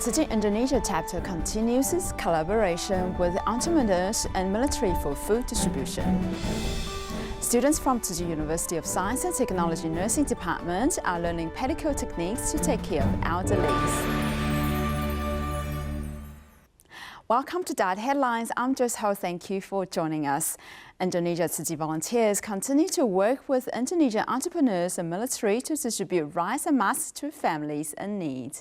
Tzu Chi Indonesia Chapter continues its collaboration with entrepreneurs and military for food distribution. Students from Tzu Chi University of Science and Technology Nursing Department are learning pedicure techniques to take care of elderlies. Welcome to DaAi Headlines. I'm Joyce Ho. Thank you for joining us. Indonesia Tzu Chi volunteers continue to work with Indonesian entrepreneurs and military to distribute rice and masks to families in need.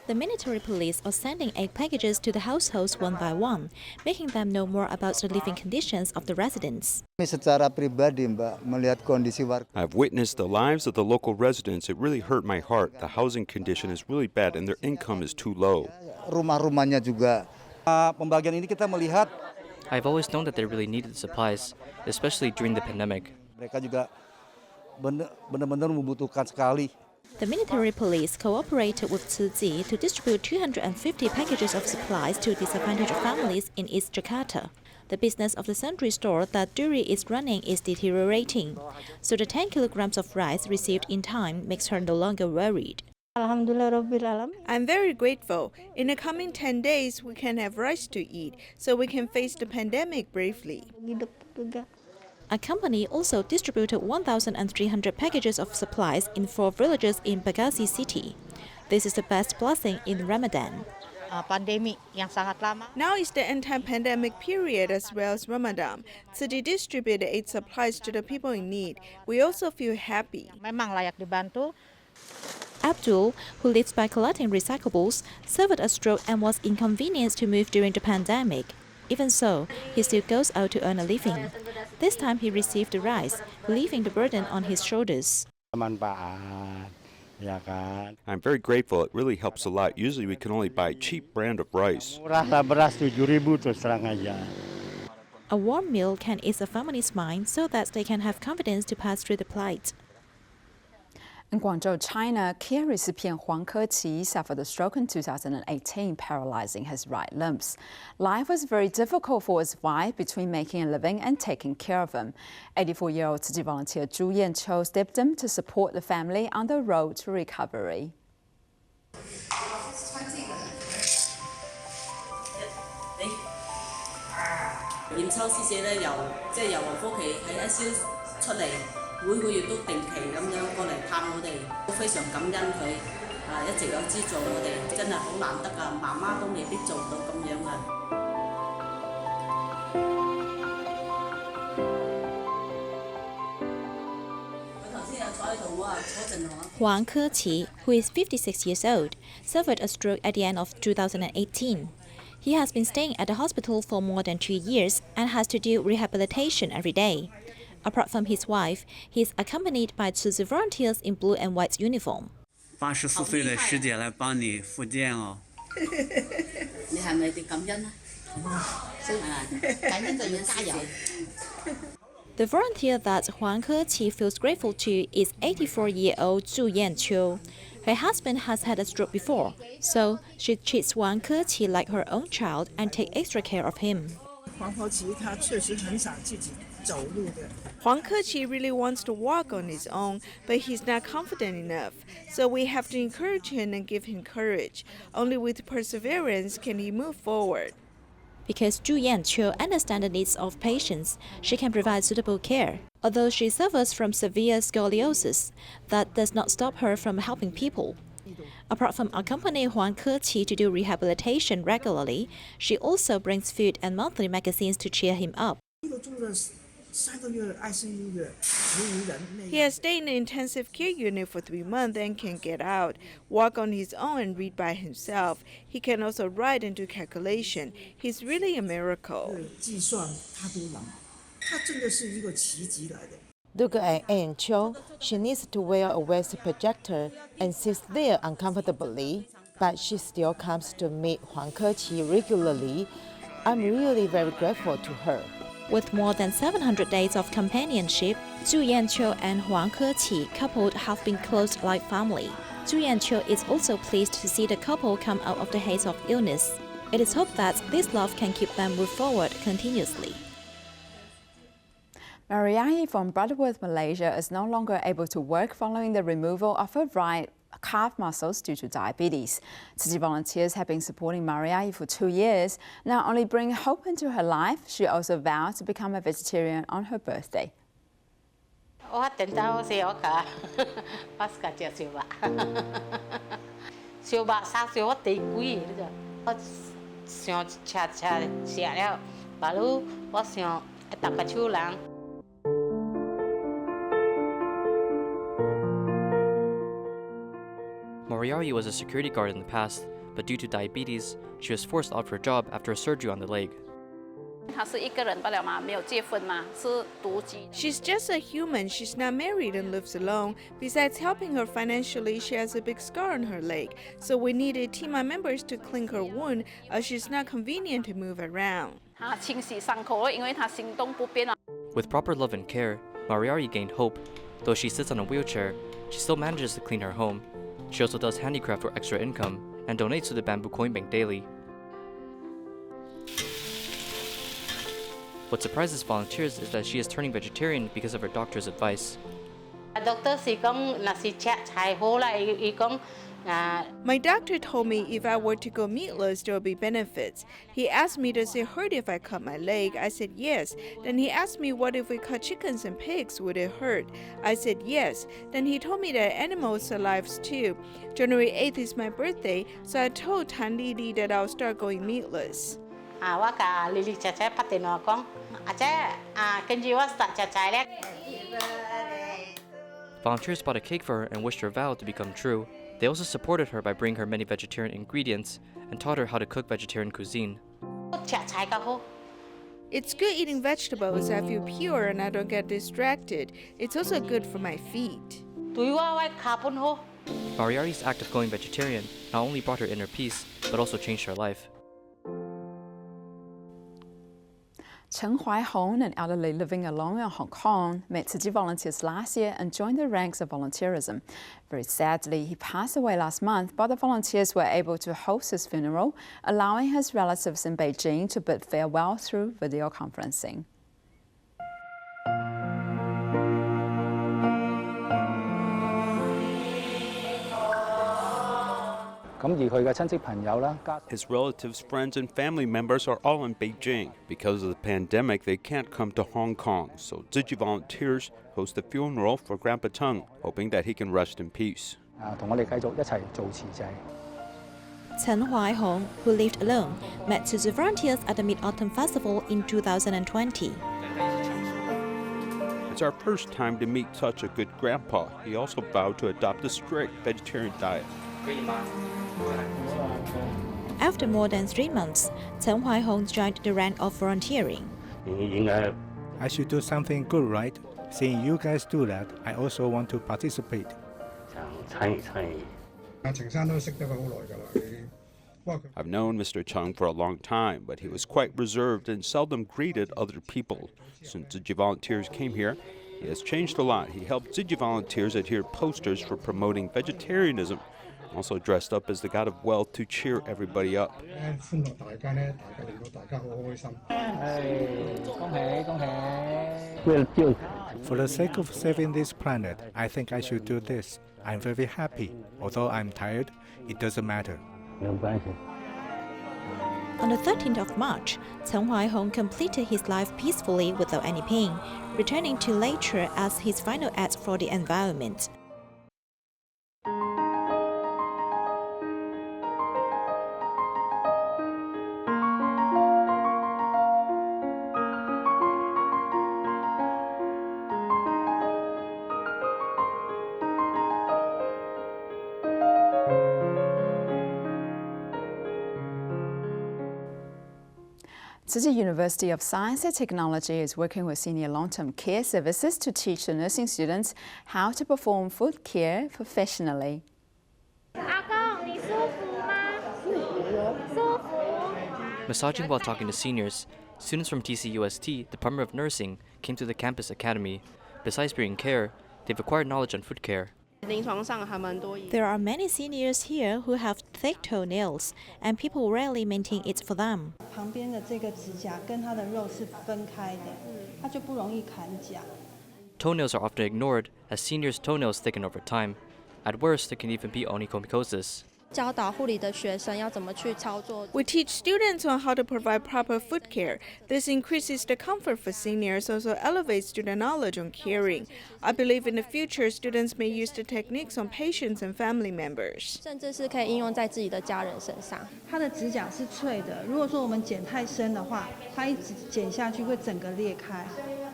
The military police are sending aid packages to the households one by one, making them know more about the living conditions of the residents. I've witnessed the lives of the local residents. It really hurt my heart. The housing condition is really bad and their income is too low. I've always known that they really needed supplies, especially during the pandemic. The military police cooperated with Tzu Chi to distribute 250 packages of supplies to disadvantaged families in East Jakarta. The business of the sundry store that Duri is running is deteriorating, so the 10 kilograms of rice received in time makes her no longer worried. I'm very grateful. In the coming 10 days, we can have rice to eat, so we can face the pandemic bravely. A company also distributed 1,300 packages of supplies in 4 villages in Bekasi city. This is the best blessing in Ramadan. Now is the anti-pandemic period as well as Ramadan. Tzu Chi distributed aid supplies to the people in need. We also feel happy. Abdul, who lives by collecting recyclables, suffered a stroke and was inconvenienced to move during the pandemic. Even so, he still goes out to earn a living. This time he received the rice, leaving the burden on his shoulders. I'm very grateful. It really helps a lot. Usually we can only buy cheap brand of rice. A warm meal can ease a family's mind so that they can have confidence to pass through the plight. In Guangzhou, China, care recipient Huang Keqi suffered a stroke in 2018, paralyzing his right limbs. Life was very difficult for his wife between making a living and taking care of him. 84-year-old Tzu Chi volunteer Zhu Yanqiu stepped in to support the family on the road to recovery. Huang Keqi, who is 56 years old, suffered a stroke at the end of 2018. He has been staying at the hospital for more than 2 years and has to do rehabilitation every day. Apart from his wife, he is accompanied by Tzu Chi volunteers in blue and white uniform. The volunteer that Huang Keqi feels grateful to is 84-year-old Zhu Yanqiu. Her husband has had a stroke before, so she treats Huang Keqi like her own child and takes extra care of him. Huang Keqi really wants to walk on his own, but he's not confident enough. So we have to encourage him and give him courage. Only with perseverance can he move forward. Because Zhu Yanqiu understands the needs of patients, she can provide suitable care. Although she suffers from severe scoliosis, that does not stop her from helping people. Apart from accompanying Huang Keqi to do rehabilitation regularly, she also brings food and monthly magazines to cheer him up. He has stayed in the intensive care unit for 3 months and can get out, walk on his own and read by himself. He can also write and do calculation. He's really a miracle. Look at Aunt Cho. She needs to wear a waist projector and sits there uncomfortably, but she still comes to meet Huang Keqi regularly. I'm really very grateful to her. With more than 700 days of companionship, Zhu Yanqiu and Huang Keqi couple have been close like family. Zhu Yanqiu is also pleased to see the couple come out of the haze of illness. It is hoped that this love can keep them move forward continuously. Mariayee from Butterworth, Malaysia is no longer able to work following the removal of her right calf muscles due to diabetes. Tzu Chi volunteers have been supporting Mariayee for 2 years. Not only bringing hope into her life, she also vowed to become a vegetarian on her birthday. 我等到時我講，我自己燒肉，燒肉殺燒我地貴呢個，我想吃了，把路我想搭個手人。Mariayee was a security guard in the past, but due to diabetes, she was forced out of her job after a surgery on the leg. She's just a human. She's not married and lives alone. Besides helping her financially, she has a big scar on her leg. So we needed team members to clean her wound as she's not convenient to move around. With proper love and care, Mariayee gained hope. Though she sits on a wheelchair, she still manages to clean her home. She also does handicraft for extra income and donates to the Bamboo Coin Bank daily. What surprises volunteers is that she is turning vegetarian because of her doctor's advice. My doctor told me if I were to go meatless, there would be benefits. He asked me, does it hurt if I cut my leg? I said yes. Then he asked me, what if we cut chickens and pigs? Would it hurt? I said yes. Then he told me that animals are lives too. January 8th is my birthday, so I told Tan Lili that I'll start going meatless. Volunteers bought a cake for her and wished her vow to become true. They also supported her by bringing her many vegetarian ingredients and taught her how to cook vegetarian cuisine. It's good eating vegetables. I feel pure and I don't get distracted. It's also good for my feet. Mariayee's act of going vegetarian not only brought her inner peace, but also changed her life. Chen Huai-hong, an elderly living alone in Hong Kong, met Tzu Chi volunteers last year and joined the ranks of volunteerism. Very sadly, he passed away last month, but the volunteers were able to host his funeral, allowing his relatives in Beijing to bid farewell through video conferencing. His relatives, friends, and family members are all in Beijing. Because of the pandemic, they can't come to Hong Kong, so Tzu Chi volunteers host the funeral for Grandpa Tung, hoping that he can rest in peace. Chen Huai-hong, who lived alone, met Tzu Chi volunteers at the Mid-Autumn Festival in 2020. It's our first time to meet such a good grandpa. He also vowed to adopt a strict vegetarian diet. After more than 3 months, Chen Huai-hong joined the rank of volunteering. I should do something good, right? Seeing you guys do that, I also want to participate. I've known Mr. Chung for a long time, but he was quite reserved and seldom greeted other people. Since Tzu Chi volunteers came here, he has changed a lot. He helped Tzu Chi volunteers adhere posters for promoting vegetarianism, also dressed up as the god of wealth to cheer everybody up. For the sake of saving this planet, I think I should do this. I'm very happy. Although I'm tired, it doesn't matter. On the 13th of March, Chen Huai-hong completed his life peacefully without any pain, returning to nature as his final act for the environment. Tzu Chi University of Science and Technology is working with senior long-term care services to teach the nursing students how to perform foot care professionally. Massaging while talking to seniors, students from TCUST, Department of Nursing, came to the campus academy. Besides bringing care, they've acquired knowledge on foot care. There are many seniors here who have thick toenails, and people rarely maintain it for them. Toenails are often ignored as seniors' toenails thicken over time. At worst, it can even be onychomycosis. 教导护理的学生要怎么去操作。 We teach students on how to provide proper foot care. This increases the comfort for seniors, also elevates student knowledge on caring. I believe in the future, students may use the techniques on patients and family members. 甚至是可以应用在自己的家人身上。它的指甲是脆的，如果说我们剪太深的话，它一直剪下去会整个裂开，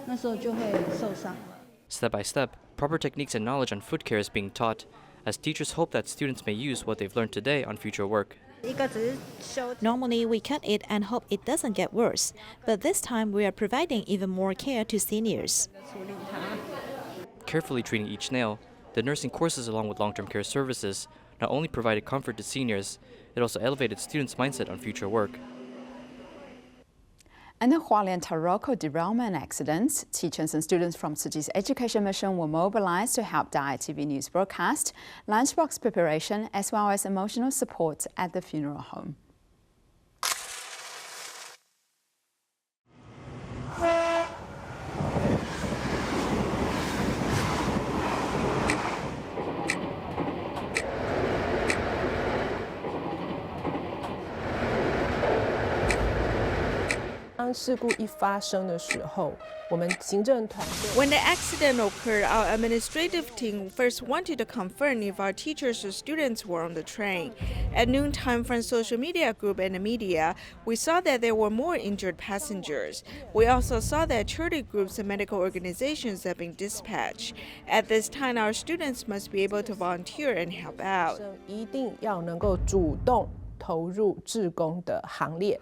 那时候就会受伤了。 Step by step, proper techniques and knowledge on foot care is being taught, as teachers hope that students may use what they've learned today on future work. Normally, we cut it and hope it doesn't get worse, but this time we are providing even more care to seniors. Carefully treating each nail, the nursing courses along with long-term care services not only provided comfort to seniors, it also elevated students' mindset on future work. In the Hualien Taroko derailment accident, teachers and students from Tzu Chi's education mission were mobilized to help DaAi TV news broadcast, lunchbox preparation, as well as emotional support at the funeral home. When the accident occurred, our administrative team first wanted to confirm if our teachers or students were on the train. At noontime from social media group and the media, we saw that there were more injured passengers. We also saw that charity groups and medical organizations have been dispatched. At this time, our students must be able to volunteer and help out. 一定要能够主动投入志工的行列。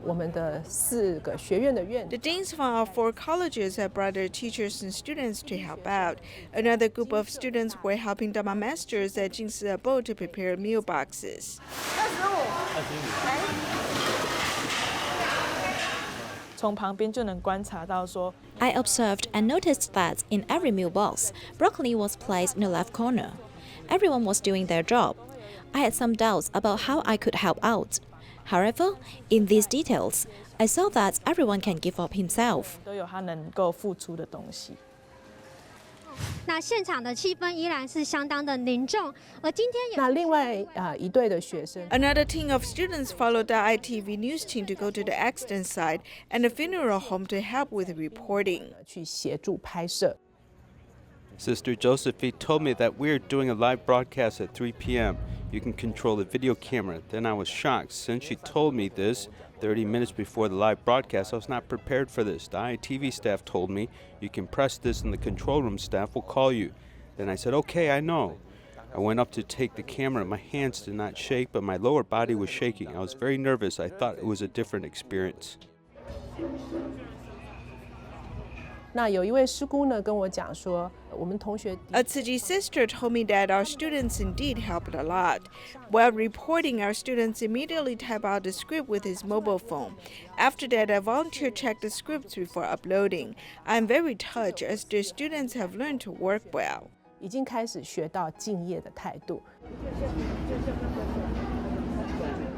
我们的4个学院的院 The deans from our 4 colleges have brought their teachers and students to help out. Another group of students were helping Dharma masters at Jingsi Abode to prepare meal boxes. 从旁边就能观察到说 I observed and noticed that in every meal box, broccoli was placed in the left corner. Everyone was doing their job. I had some doubts about how I could help out. However, in these details, I saw that everyone can give up himself. 都有他能够付出的东西。那现场的气氛依然是相当的凝重，而今天也那另外一队的学生 Another team of students followed the ITV news team to go to the accident site and the funeral home to help with reporting. 去协助拍摄。 Sister Josephine told me that we're doing a live broadcast at 3 p.m. You can control the video camera. Then I was shocked. Since she told me this 30 minutes before the live broadcast, I was not prepared for this. The ITV staff told me you can press this and the control room staff will call you. Then I said, okay, I know. I went up to take the camera. My hands did not shake, but my lower body was shaking. I was very nervous. I thought it was a different experience. 那有一位师姑呢跟我讲说，我们同学 A Tzu Chi sister told me that our students indeed helped a lot. While reporting, our students immediately type out the script with his mobile phone. After that, a volunteer checked the scripts before uploading. I'm very touched as the students have learned to work well. 已经开始学到敬业的态度。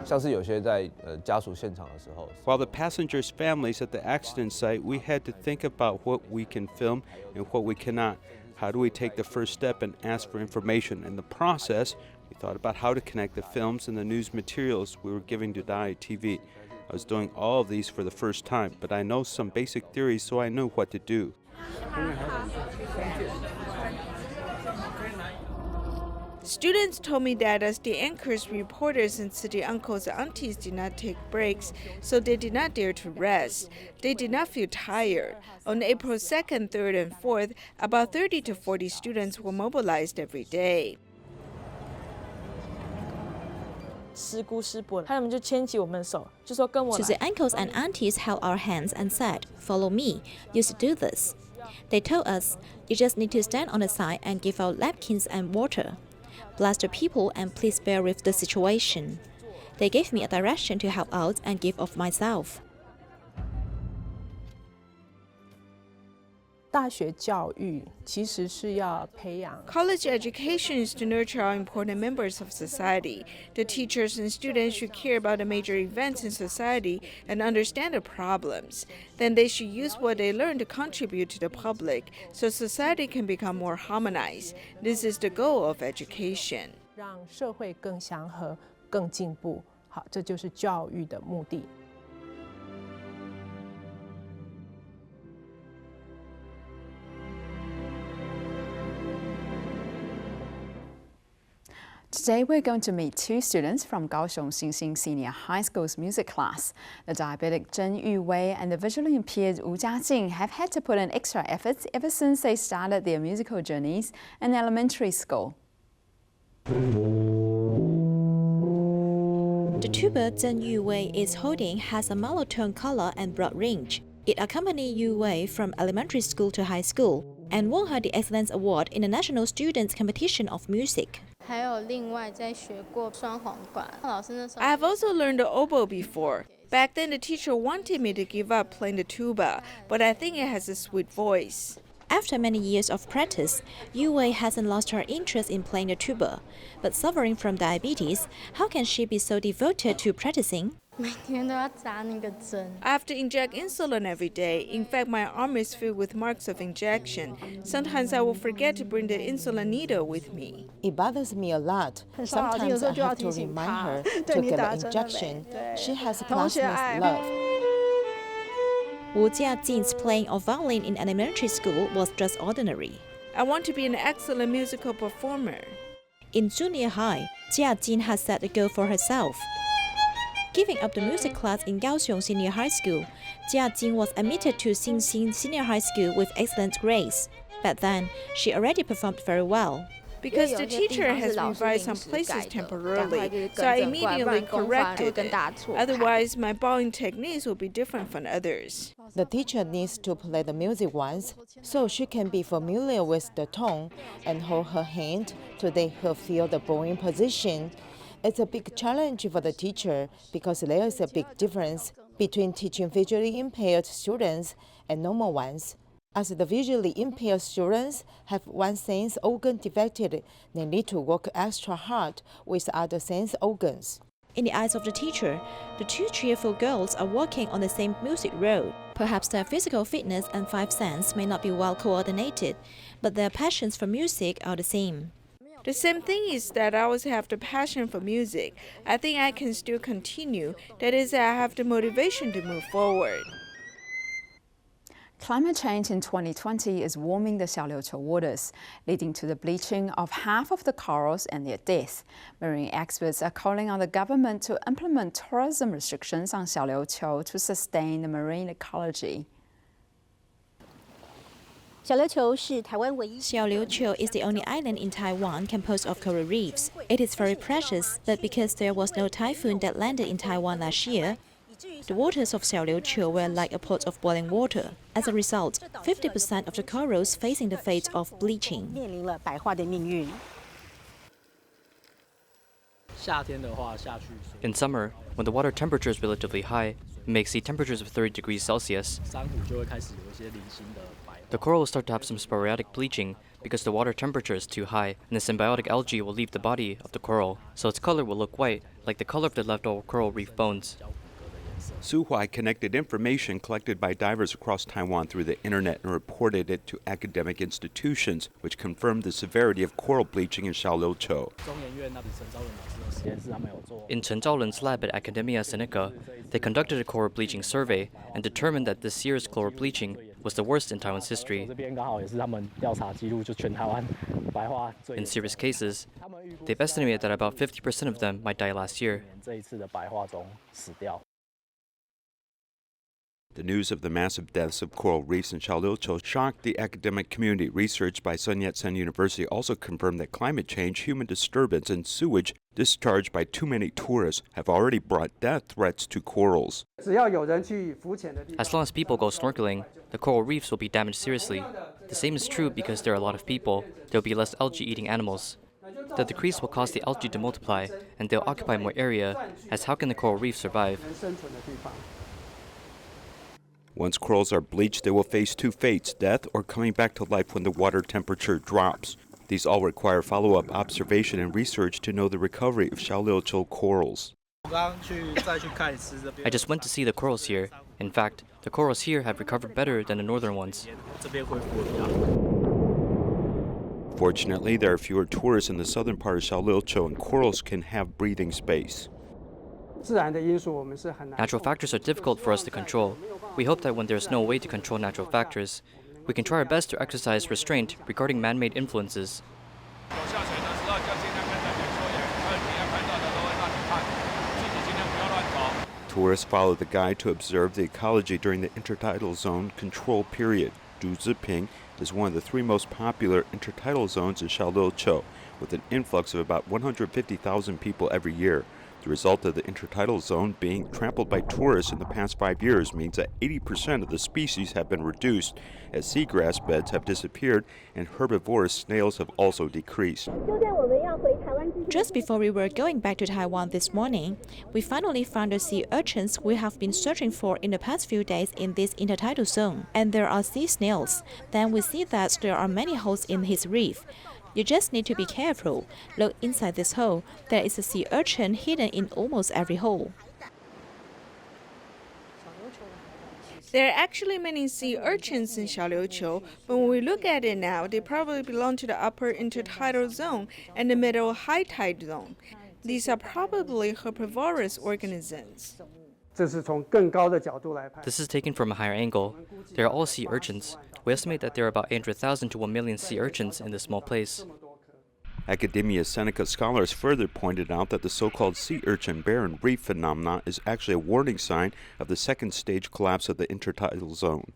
像是有些在家属现场的时候 While the passengers' families at the accident site, we had to think about what we can film and what we cannot. How do we take the first step and ask for information? In the process, we thought about how to connect the films and the news materials we were giving to DaAi TV. I was doing all of these for the first time, but I know some basic theories, so I knew what to do. Students told me that as the anchors, reporters, and city uncles and aunties did not take breaks, so they did not dare to rest. They did not feel tired. On April 2nd, 3rd, and 4th, about 30 to 40 students were mobilized every day. 师姑师伯，他们就牵起我们的手，就说跟我 So the uncles and aunties held our hands and said, "Follow me. You should do this." They told us, "You just need to stand on the side and give out napkins and water. Bless the people and please bear with the situation." They gave me a direction to help out and give of myself. 大学教育其实是要培养 College education is to nurture our important members of society. The teachers and students should care about the major events in society and understand the problems. Then they should use what they learn to contribute to the public so society can become more harmonized. This is the goal of education. 让社会更祥和、更进步。好，这就是教育的目的。Today we're going to meet two students from Kaohsiung Xinxin Senior High School's music class. The diabetic Zheng Yuwei and the visually impaired Wu Jiajing have had to put in extra efforts ever since they started their musical journeys in elementary school. The tuba Zheng Yuwei is holding has a monotone color and broad range. It accompanied Yuwei from elementary school to high school and won her the Excellence Award in the National Students Competition of Music. I have also learned the oboe before. Back then, the teacher wanted me to give up playing the tuba, but I think it has a sweet voice. After many years of practice, Yuwei hasn't lost her interest in playing the tuba. But suffering from diabetes, how can she be so devoted to practicing? I have to inject insulin every day. In fact, my arm is filled with marks of injection. Sometimes I will forget to bring the insulin needle with me. It bothers me a lot. Sometimes I have to remind her to get the injection. She has classmates' love. Wu Jiajing's playing of violin in elementary school was just ordinary. I want to be an excellent musical performer. In junior high, Jiajing has set a goal for herself. Giving up the music class in Kaohsiung Senior High School, Jiajing was admitted to Xinxin Senior High School with excellent grades. Back then, she already performed very well. Because the teacher has revised some places temporarily, so I immediately corrected it. Otherwise, my bowing techniques will be different from others. The teacher needs to play the music once, so she can be familiar with the tone and hold her hand to let her feel the bowing position. It's a big challenge for the teacher because there is a big difference between teaching visually impaired students and normal ones. As the visually impaired students have one sense organ defected, they need to work extra hard with other sense organs. In the eyes of the teacher, the two cheerful girls are walking on the same music road. Perhaps their physical fitness and five senses may not be well coordinated, but their passions for music are the same. The same thing is that I always have the passion for music. I think I can still continue. That is, I have the motivation to move forward. Climate change in 2020 is warming the Xiaoliuqiu waters, leading to the bleaching of half of the corals and their death. Marine experts are calling on the government to implement tourism restrictions on Xiaoliuqiu to sustain the marine ecology. Xiaoliuqiu is the only island in Taiwan composed of coral reefs. It is very precious, but because there was no typhoon that landed in Taiwan last year, the waters of Xiaoliuqiu were like a pot of boiling water. As a result, 50% of the corals facing the fate of bleaching. In summer, when the water temperature is relatively high, it may exceed temperatures of 30 degrees Celsius. The coral will start to have some sporadic bleaching because the water temperature is too high, and the symbiotic algae will leave the body of the coral, so its color will look white, like the color of the leftover coral reef bones. Tzu Chi connected information collected by divers across Taiwan through the internet and reported it to academic institutions, which confirmed the severity of coral bleaching in Xiaoliuqiu. In Chen Zhaolin's lab at Academia Sinica, they conducted a coral bleaching survey and determined that this year's coral bleaching was the worst in Taiwan's history. In serious cases, they've estimated that about 50% of them might die last year. The news of the massive deaths of coral reefs in Xiaoliuqiu shocked the academic community. Research by Sun Yat-sen University also confirmed that climate change, human disturbance, and sewage discharged by too many tourists have already brought death threats to corals. As long as people go snorkeling, the coral reefs will be damaged seriously. The same is true because there are a lot of people. There will be less algae-eating animals. The decrease will cause the algae to multiply, and they'll occupy more area, as how can the coral reef survive? Once corals are bleached, they will face two fates, death or coming back to life when the water temperature drops. These all require follow-up observation and research to know the recovery of Xiaoliuqiu corals. I just went to see the corals here. In fact, the corals here have recovered better than the northern ones. Fortunately, there are fewer tourists in the southern part of Xiaoliuqiu and corals can have breathing space. Natural factors are difficult for us to control. We hope that when there's no way to control natural factors, we can try our best to exercise restraint regarding man-made influences. Tourists follow the guide to observe the ecology during the intertidal zone control period. Zhuziping is one of the three most popular intertidal zones in Xiaoliuqiu, with an influx of about 150,000 people every year. The result of the intertidal zone being trampled by tourists in the past 5 years means that 80% of the species have been reduced, as seagrass beds have disappeared and herbivorous snails have also decreased. Just before we were going back to Taiwan this morning, we finally found the sea urchins we have been searching for in the past few days in this intertidal zone. And there are sea snails. Then we see that there are many holes in his reef. You just need to be careful. Look inside this hole. There is a sea urchin hidden in almost every hole. There are actually many sea urchins in Xiaoliuqiu, but when we look at it now, they probably belong to the upper intertidal zone and the middle high tide zone. These are probably herbivorous organisms. This is taken from a higher angle. They are all sea urchins. We estimate that there are about 800,000 to 1 million sea urchins in this small place. Academia Seneca scholars further pointed out that the so-called sea urchin barren reef phenomenon is actually a warning sign of the second stage collapse of the intertidal zone.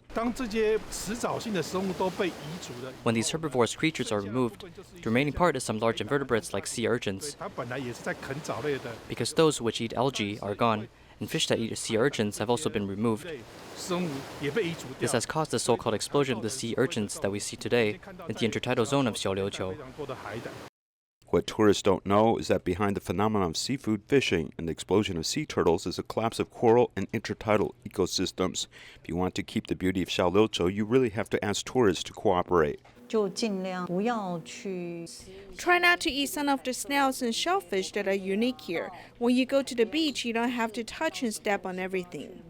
When these herbivorous creatures are removed, the remaining part is some large invertebrates like sea urchins. Because those which eat algae are gone, and fish that eat sea urchins have also been removed. This has caused the so-called explosion of the sea urchins that we see today in the intertidal zone of Xiaoliuqiu. What tourists don't know is that behind the phenomenon of seafood fishing and the explosion of sea turtles is a collapse of coral and intertidal ecosystems. If you want to keep the beauty of Xiaoliuqiu, you really have to ask tourists to cooperate. Try not to eat some of the snails and shellfish that are unique here. When you go to the beach, you don't have to touch and step on everything.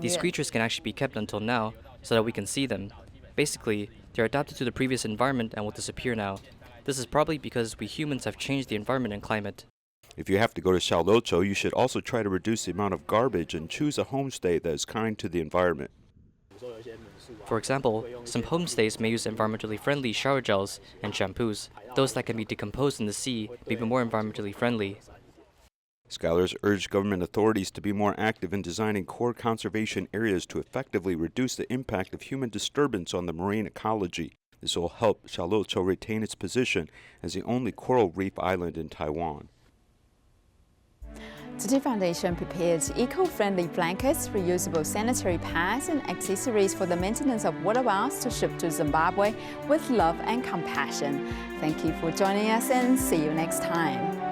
These creatures can actually be kept until now so that we can see them. Basically, they're adapted to the previous environment and will disappear now. This is probably because we humans have changed the environment and climate. If you have to go to Xiaoliuqiu, you should also try to reduce the amount of garbage and choose a homestay that is kind to the environment. For example, some homestays may use environmentally friendly shower gels and shampoos. Those that can be decomposed in the sea may be more environmentally friendly. Scholars urge government authorities to be more active in designing core conservation areas to effectively reduce the impact of human disturbance on the marine ecology. This will help Xiaoliuqiu retain its position as the only coral reef island in Taiwan. Tzu Chi Foundation prepares eco-friendly blankets, reusable sanitary pads, and accessories for the maintenance of water wells to ship to Zimbabwe with love and compassion. Thank you for joining us and see you next time.